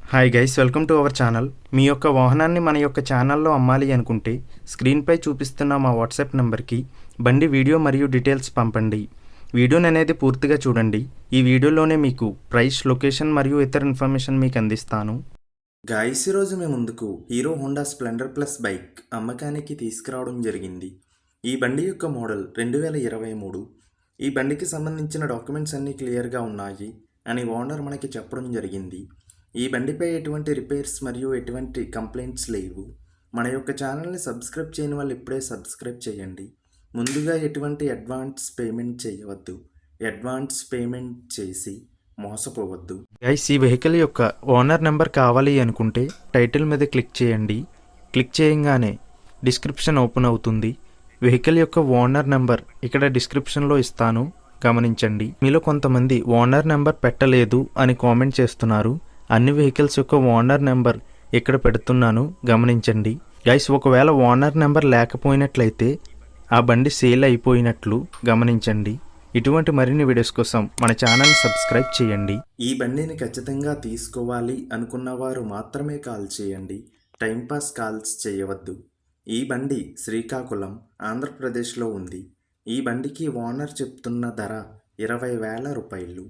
Hi guys, welcome to our channel. మీ యొక్క వాహనాన్ని మన యొక్క ఛానల్లో అమ్మాలి అనుకుంటే స్క్రీన్పై చూపిస్తున్న మా వాట్సాప్ నెంబర్కి బండి వీడియో మరియు డీటెయిల్స్ పంపండి. వీడియోని అనేది పూర్తిగా చూడండి. ఈ వీడియోలోనే మీకు ప్రైస్, లొకేషన్ మరియు ఇతర ఇన్ఫర్మేషన్ మీకు అందిస్తాను. గైస్, ఈరోజు మేము ముందుకు hero Honda Splendor plus bike అమ్మకానికి తీసుకురావడం జరిగింది. ఈ బండి యొక్క మోడల్ 2023. ఈ బండికి సంబంధించిన డాక్యుమెంట్స్ అన్నీ క్లియర్గా ఉన్నాయి అని ఓనర్ మనకి చెప్పడం జరిగింది. ఈ బండిపై ఎటువంటి రిపేర్స్ మరియు ఎటువంటి కంప్లైంట్స్ లేవు. మన యొక్క ఛానల్ని సబ్స్క్రైబ్ చేయని వాళ్ళు ఇప్పుడే సబ్స్క్రైబ్ చేయండి. ముందుగా ఎటువంటి అడ్వాన్స్ పేమెంట్ చేయవద్దు. అడ్వాన్స్ పేమెంట్ చేసి మోసపోవద్దు. గైస్, ఈ వెహికల్ యొక్క ఓనర్ నెంబర్ కావాలి అనుకుంటే టైటిల్ మీద క్లిక్ చేయండి. క్లిక్ చేయగానే డిస్క్రిప్షన్ ఓపెన్ అవుతుంది. వెహికల్ యొక్క ఓనర్ నెంబర్ ఇక్కడ డిస్క్రిప్షన్లో ఇస్తాను, గమనించండి. మీలో కొంతమంది ఓనర్ నెంబర్ పెట్టలేదు అని కామెంట్ చేస్తున్నారు. అన్ని వెహికల్స్ యొక్క ఓనర్ నెంబర్ ఇక్కడ పెడుతున్నాను, గమనించండి. గైస్, ఒకవేళ ఓనర్ నెంబర్ లేకపోయినట్లయితే ఆ బండి సేల్ అయిపోయినట్లు గమనించండి. ఇటువంటి మరిన్ని వీడియోస్ కోసం మన ఛానల్ని సబ్స్క్రైబ్ చేయండి. ఈ బండిని ఖచ్చితంగా తీసుకోవాలి అనుకున్నవారు మాత్రమే కాల్ చేయండి. టైంపాస్ కాల్స్ చేయవద్దు. ఈ బండి శ్రీకాకుళం, ఆంధ్రప్రదేశ్లో ఉంది. ఈ బండికి ఓనర్ చెప్తున్న ధర 20,000 రూపాయలు.